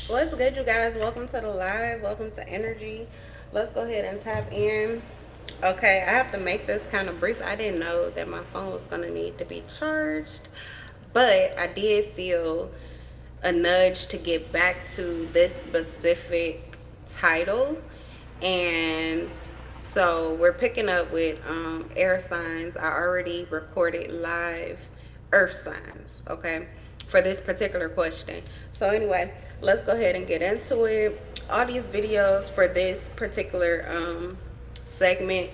What's good, you guys? Welcome to the live. Welcome to Energy. Let's go ahead and tap in. Okay, I have to make this kind of brief. I didn't know that my phone was going to need to be charged, but I did feel a nudge to get back to this specific title. And so we're picking up with air signs. I already recorded live earth signs, okay, for this particular question. So anyway, let's go ahead and get into it. All these videos for this particular segment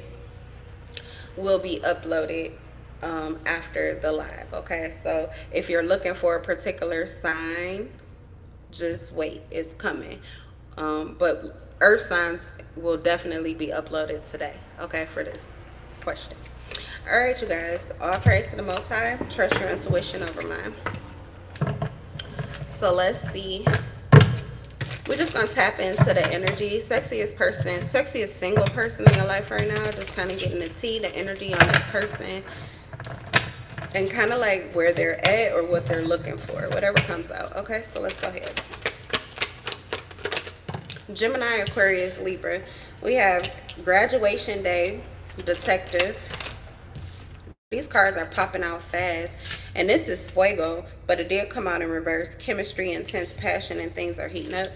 will be uploaded after the live, okay? So if you're looking for a particular sign, just wait, it's coming. But earth signs will definitely be uploaded today, okay, for this question. All right, you guys, all praise to the Most High. Trust your intuition over mine. So let's see. We're just gonna tap into the energy. Sexiest person, sexiest single person in your life right now. Just kind of getting the tea, the energy on this person, and kind of like where they're at or what they're looking for, whatever comes out. Okay, so let's go ahead. Gemini, Aquarius, Libra. We have graduation day, detective. These cards are popping out fast. And this is fuego, but it did come out in reverse. Chemistry, intense passion, and things are heating up.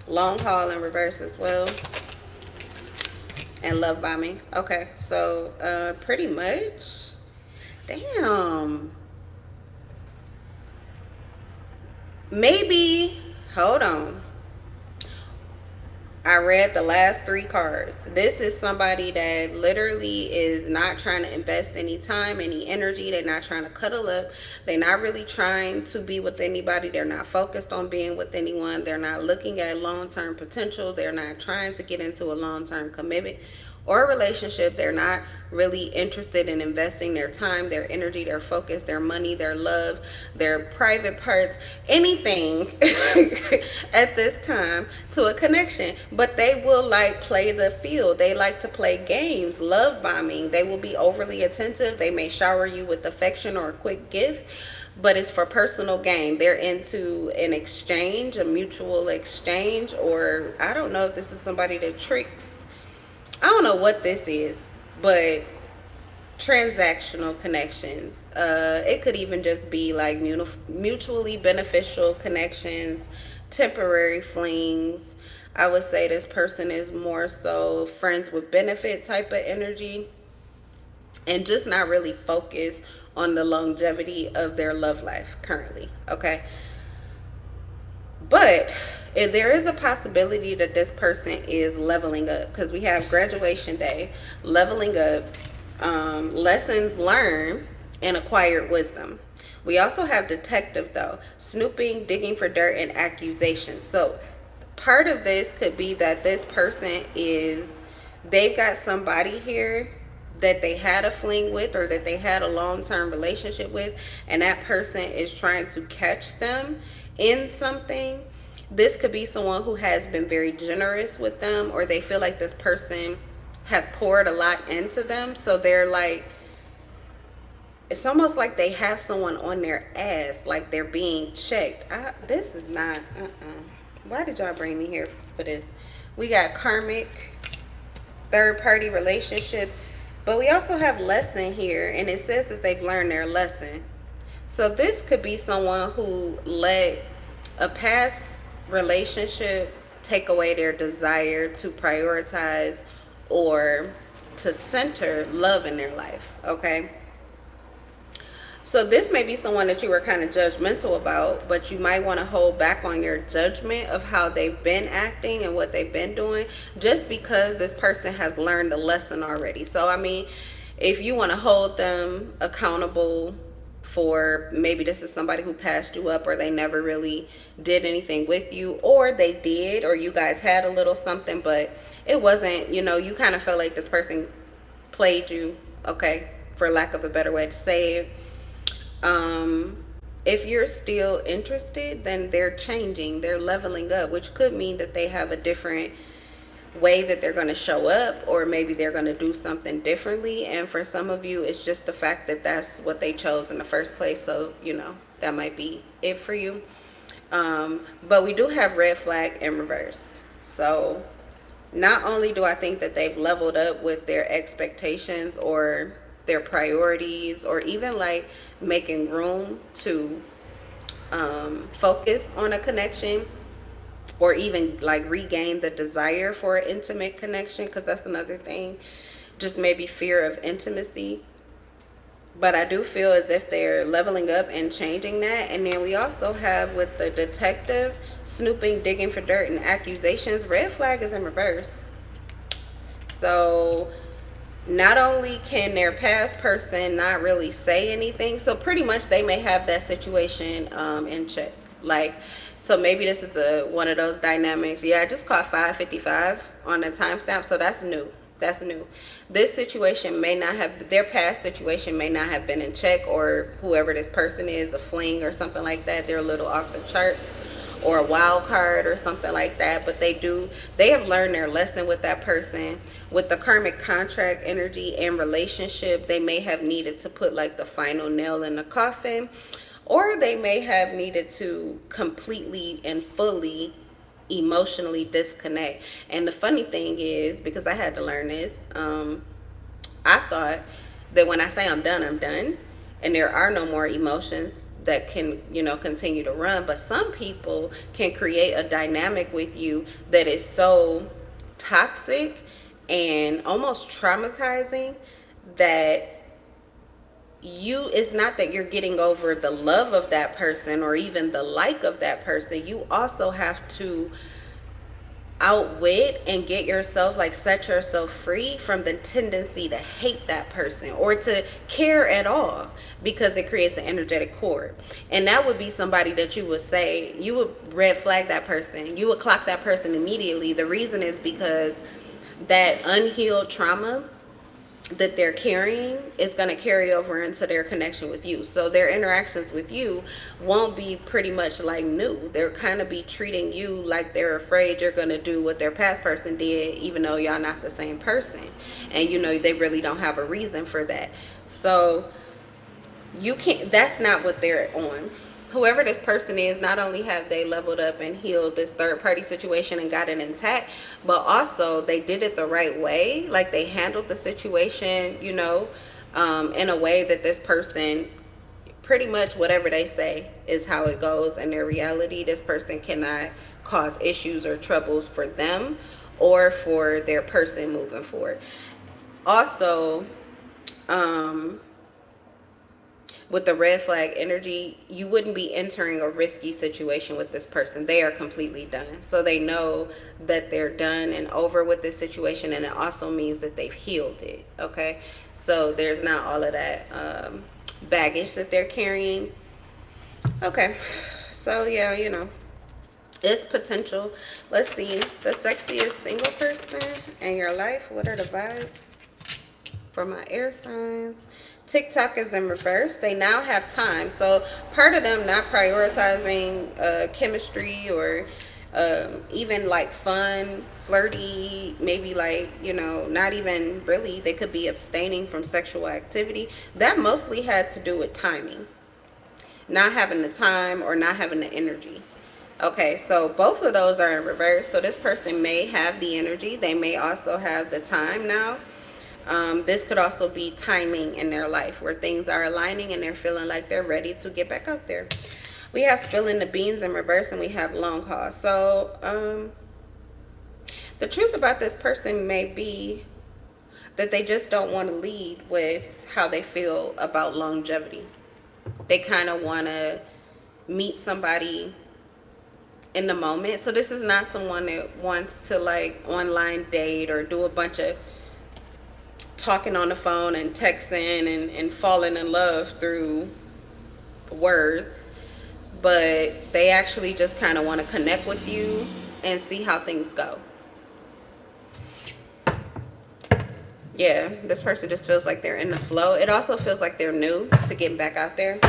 Long haul in reverse as well. And love bombing. Okay, so pretty much. Damn. Maybe, hold on. I read the last three cards. This is somebody that literally is not trying to invest any time, any energy. They're not trying to cuddle up. They're not really trying to be with anybody. They're not focused on being with anyone. They're not looking at long-term potential. They're not trying to get into a long-term commitment or a relationship. They're not really interested in investing their time, their energy, their focus, their money, their love, their private parts, anything at this time to a connection. But they will like play the field. They like to play games, love bombing. They will be overly attentive. They may shower you with affection or a quick gift, but it's for personal gain. They're into an exchange, a mutual exchange, or I don't know if this is somebody that tricks. I don't know what this is, but transactional connections. It could even just be like mutually beneficial connections, temporary flings. I would say this person is more so friends with benefit type of energy and just not really focused on the longevity of their love life currently, okay? But if there is a possibility that this person is leveling up, because we have graduation day, leveling up, lessons learned, and acquired wisdom. We also have detective though, snooping, digging for dirt, and accusations. So part of this could be that this person they've got somebody here that they had a fling with or that they had a long-term relationship with, and that person is trying to catch them in something. This could be someone who has been very generous with them, or they feel like this person has poured a lot into them. So they're like, it's almost like they have someone on their ass, like they're being checked. This is not, Why did y'all bring me here for this? We got karmic, third party relationship, but we also have lesson here, and it says that they've learned their lesson. So this could be someone who let a past relationship take away their desire to prioritize or to center love in their life, okay? So this may be someone that you were kind of judgmental about, but you might want to hold back on your judgment of how they've been acting and what they've been doing, just because this person has learned the lesson already. So I mean, if you want to hold them accountable for, maybe this is somebody who passed you up, or they never really did anything with you, or they did, or you guys had a little something, but it wasn't, you kind of felt like this person played you, okay, for lack of a better way to say it. If you're still interested, then they're changing, they're leveling up, which could mean that they have a different way that they're going to show up, or maybe they're going to do something differently. And for some of you, it's just the fact that that's what they chose in the first place. So, you know, that might be it for you. But we do have red flag in reverse. So not only do I think that they've leveled up with their expectations or their priorities, or even like making room to focus on a connection, or even like regain the desire for an intimate connection, because that's another thing, just maybe fear of intimacy. But I do feel as if they're leveling up and changing that. And then we also have with the detective, snooping, digging for dirt, and accusations. Red flag is in reverse. So not only can their past person not really say anything, so pretty much they may have that situation in check. Like, so maybe this is one of those dynamics. Yeah, I just caught 5:55 on the timestamp, so that's new. That's new. This situation may not have, their past situation may not have been in check, or whoever this person is, a fling or something like that, they're a little off the charts, or a wild card or something like that. But they have learned their lesson with that person. With the karmic contract energy and relationship, they may have needed to put like the final nail in the coffin, or they may have needed to completely and fully emotionally disconnect. And the funny thing is, because I had to learn this, I thought that when I say I'm done, I'm done, and there are no more emotions that can, you know, continue to run. But some people can create a dynamic with you that is so toxic and almost traumatizing that it's not that you're getting over the love of that person or even the like of that person. You also have to outwit and get yourself, like, set yourself free from the tendency to hate that person or to care at all, because it creates an energetic cord. And that would be somebody that you would say, you would red flag that person, you would clock that person immediately. The reason is because that unhealed trauma that they're carrying is going to carry over into their connection with you. So their interactions with you won't be pretty much like new. They're kind of be treating you like they're afraid you're going to do what their past person did, even though y'all not the same person. And you know, they really don't have a reason for that. So you can't, that's not what they're on. Whoever this person is, not only have they leveled up and healed this third party situation and got it intact, but also they did it the right way. Like, they handled the situation, you know, in a way that this person, pretty much whatever they say is how it goes in their reality. This person cannot cause issues or troubles for them or for their person moving forward. Also, with the red flag energy, you wouldn't be entering a risky situation with this person. They are completely done. So they know that they're done and over with this situation, and it also means that they've healed it. Okay, so there's not all of that baggage that they're carrying. Okay, so yeah, you know, it's potential. Let's see, the sexiest single person in your life. What are the vibes for my air signs? TikTok is in reverse. They now have time. So part of them not prioritizing chemistry or even like fun, flirty, maybe like, you know, not even really, they could be abstaining from sexual activity. That mostly had to do with timing. Not having the time or not having the energy. Okay, so both of those are in reverse. So this person may have the energy. They may also have the time now. This could also be timing in their life where things are aligning and they're feeling like they're ready to get back out there. We have spilling the beans in reverse, and we have long haul. So the truth about this person may be that they just don't want to lead with how they feel about longevity. They kind of want to meet somebody in the moment. So this is not someone that wants to like online date or do a bunch of talking on the phone and texting and falling in love through words, but they actually just kind of want to connect with you and see how things go. Yeah, this person just feels like they're in the flow. It also feels like they're new to getting back out there,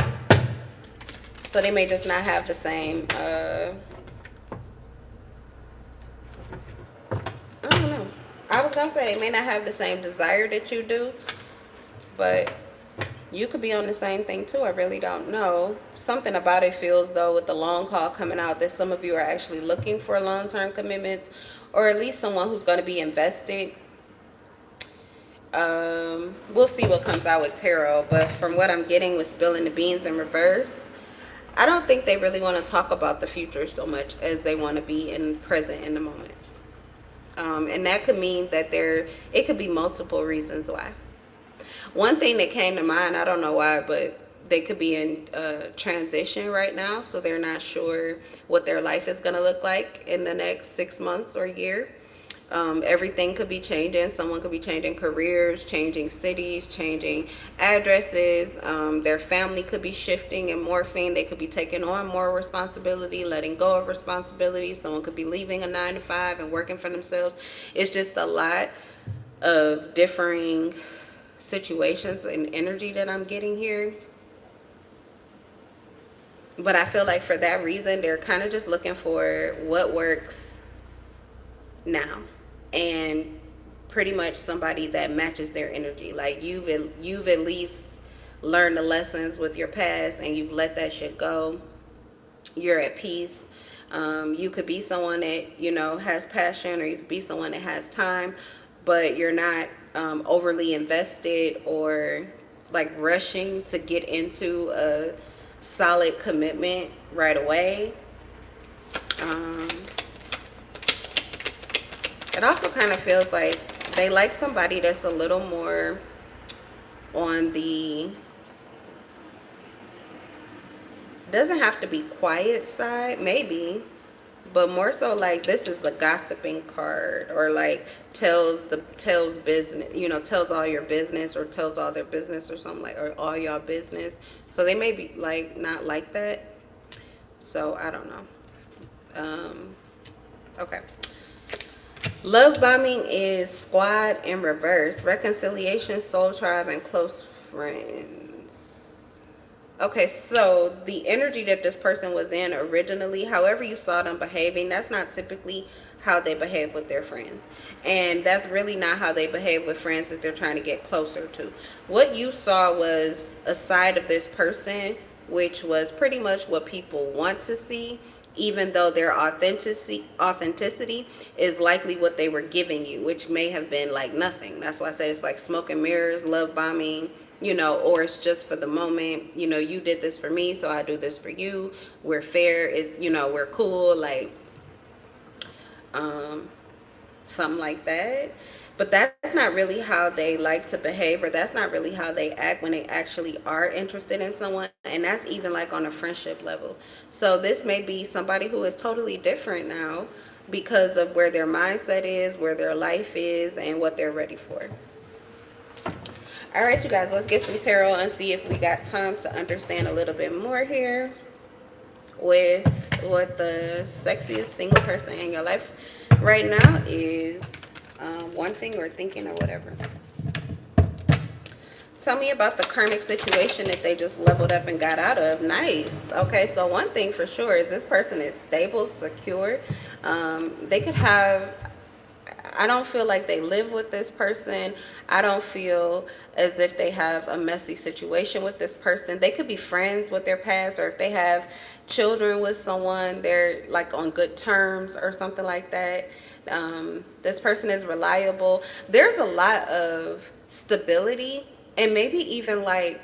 so they may just not have the same I don't know, was gonna say they may not have the same desire that you do, but you could be on the same thing too. I really don't know. Something about it feels though with the long haul coming out that some of you are actually looking for long-term commitments, or at least someone who's going to be invested. We'll see what comes out with tarot, but from what I'm getting with spilling the beans in reverse, I don't think they really want to talk about the future so much as they want to be in present in the moment. And that could mean that it could be multiple reasons why. One thing that came to mind, I don't know why, but they could be in transition right now, so they're not sure what their life is going to look like in the next 6 months or a year. Everything could be changing. Someone could be changing careers, changing cities, changing addresses. Their family could be shifting and morphing. They could be taking on more responsibility, letting go of responsibility. Someone could be leaving a 9-to-5 and working for themselves. It's just a lot of differing situations and energy that I'm getting here. But I feel like for that reason, they're kind of just looking for what works now, and pretty much somebody that matches their energy. Like you've at least learned the lessons with your past and you've let that shit go. You're at peace. You could be someone that, you know, has passion, or you could be someone that has time, but you're not overly invested or like rushing to get into a solid commitment right away. It also kind of feels like they like somebody that's a little more on the, doesn't have to be quiet side, maybe, but more so like this is the gossiping card, or like tells business, you know, tells all your business, or tells all their business, or something like, or all y'all business. So they may be like not like that. So I don't know. Okay. Love bombing is squad in reverse. Reconciliation, soul tribe, and close friends. Okay, so the energy that this person was in originally, however you saw them behaving, that's not typically how they behave with their friends. And that's really not how they behave with friends that they're trying to get closer to. What you saw was a side of this person, which was pretty much what people want to see, even though their authenticity is likely what they were giving you, which may have been like nothing. That's why I said it's like smoke and mirrors, love bombing, you know, or it's just for the moment. You know, you did this for me, so I do this for you. We're fair. It's, you know, we're cool, like something like that. But that's not really how they like to behave, or that's not really how they act when they actually are interested in someone. And that's even like on a friendship level. So this may be somebody who is totally different now because of where their mindset is, where their life is, and what they're ready for. All right, you guys, let's get some tarot and see if we got time to understand a little bit more here with what the sexiest single person in your life right now is wanting or thinking or whatever. Tell me about the karmic situation that they just leveled up and got out of. Nice. Okay, so one thing for sure is this person is stable, secure. They could have, I don't feel like they live with this person. I don't feel as if they have a messy situation with this person. They could be friends with their past, or if they have children with someone, they're like on good terms or something like that. This person is reliable. There's a lot of stability, and maybe even like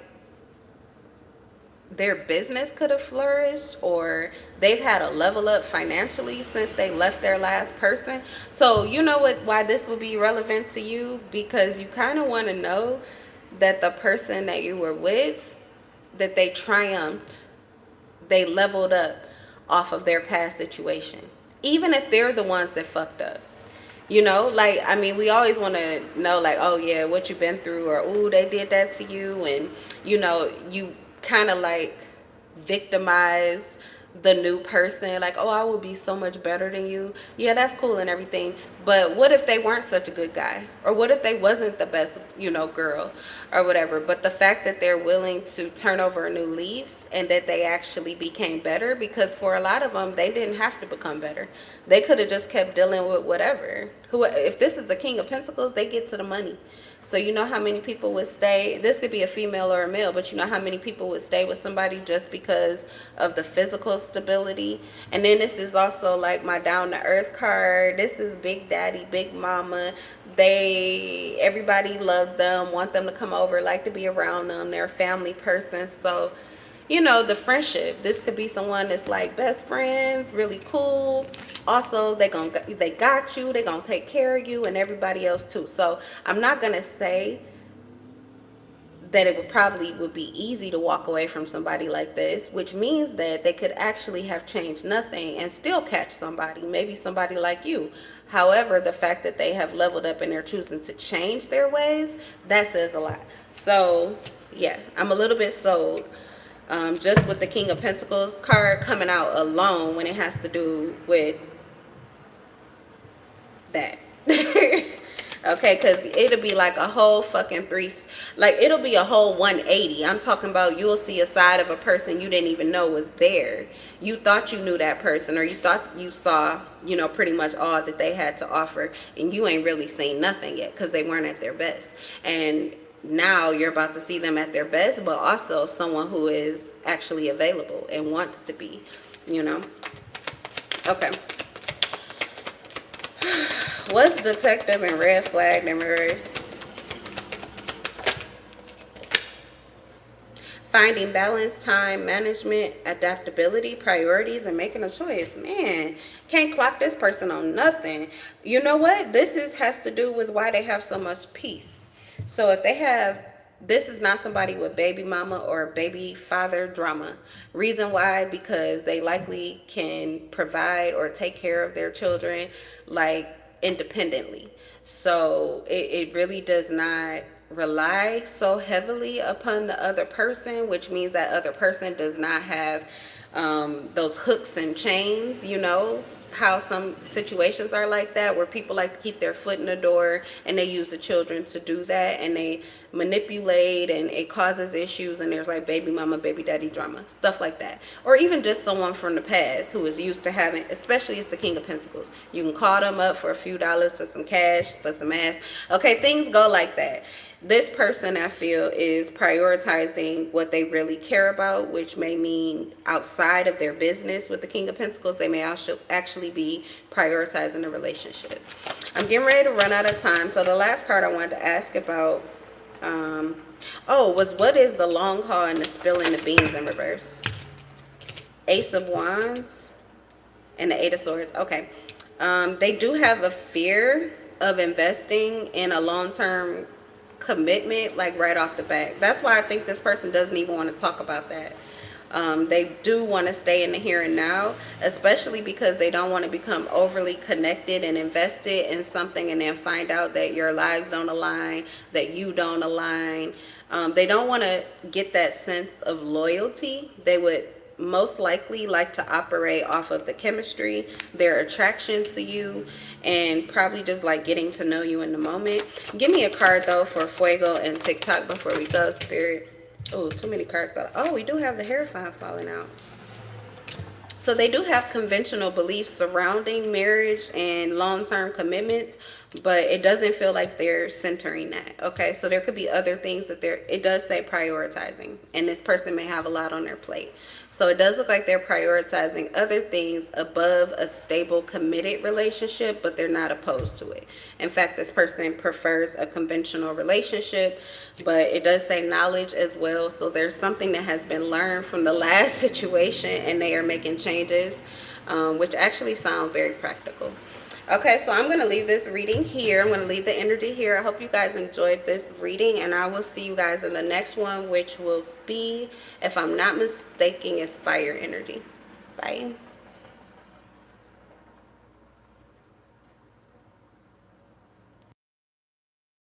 their business could have flourished, or they've had a level up financially since they left their last person. So you know why this would be relevant to you, because you kind of want to know that the person that you were with, that they triumphed, they leveled up off of their past situation, even if they're the ones that fucked up. You know, like, I mean, we always want to know, like, oh yeah, what you've been through, or ooh, they did that to you, and you know, you kind of like victimized the new person, like, oh, I will be so much better than you. Yeah, that's cool and everything, but what if they weren't such a good guy, or what if they wasn't the best, girl, or whatever? But the fact that they're willing to turn over a new leaf, and that they actually became better, because for a lot of them, they didn't have to become better. They could have just kept dealing with whatever. Who, if this is a King of Pentacles, they get to the money. So you know how many people would stay, this could be a female or a male, but you know how many people would stay with somebody just because of the physical stability. And then this is also like my down to earth card. This is big daddy, big mama. Everybody loves them, want them to come over, like to be around them. They're a family person. So the friendship, this could be someone that's like best friends, really cool. Also, they got you, they gonna take care of you and everybody else too. So I'm not gonna say that it would be easy to walk away from somebody like this, which means that they could actually have changed nothing and still catch somebody, maybe somebody like you. However, the fact that they have leveled up and they're choosing to change their ways, that says a lot. So yeah, I'm a little bit sold. Just with the King of Pentacles card coming out alone when it has to do with that. Okay, because it'll be like a whole fucking it'll be a whole 180. I'm talking about you'll see a side of a person you didn't even know was there. You thought you knew that person, or you thought you saw, pretty much all that they had to offer, and you ain't really seen nothing yet because they weren't at their best. And now you're about to see them at their best, but also someone who is actually available and wants to be, Okay. What's detective and red flag in reverse? Finding balance, time management, adaptability, priorities, and making a choice. Man, can't clock this person on nothing. You know what? This has to do with why they have so much peace. So if this is not somebody with baby mama or baby father drama. Reason why, because they likely can provide or take care of their children like independently. So it really does not rely so heavily upon the other person, which means that other person does not have those hooks and chains, how some situations are like that, where people like to keep their foot in the door, and they use the children to do that, and they manipulate, and it causes issues, and there's like baby mama, baby daddy drama, stuff like that. Or even just someone from the past who is used to having, especially it's the King of Pentacles, you can call them up for a few dollars, for some cash, for some ass. Okay, things go like that. This person, I feel, is prioritizing what they really care about, which may mean outside of their business. With the King of Pentacles, they may also actually be prioritizing a relationship. I'm getting ready to run out of time. So the last card I wanted to ask about was what is the long haul and the spilling the beans in reverse? Ace of Wands and the Eight of Swords. Okay. They do have a fear of investing in a long-term commitment, like right off the bat. That's why I think this person doesn't even want to talk about that. They do want to stay in the here and now, especially because they don't want to become overly connected and invested in something and then find out that your lives don't align, that you don't align. They don't want to get that sense of loyalty. They would most likely like to operate off of the chemistry, their attraction to you, and probably just like getting to know you in the moment. Give me a card though for Fuego and TikTok before we go, Spirit. Oh, too many cards. Oh, we do have the Hierophant falling out. So they do have conventional beliefs surrounding marriage and long-term commitments, but it doesn't feel like they're centering that. Okay, so there could be other things that it does say prioritizing, and this person may have a lot on their plate. So it does look like they're prioritizing other things above a stable, committed relationship, but they're not opposed to it. In fact, this person prefers a conventional relationship, but it does say knowledge as well. So there's something that has been learned from the last situation, and they are making changes, which actually sound very practical. Okay, so I'm going to leave this reading here. I'm going to leave the energy here. I hope you guys enjoyed this reading, and I will see you guys in the next one, which will be, if I'm not mistaken, is fire energy. Bye.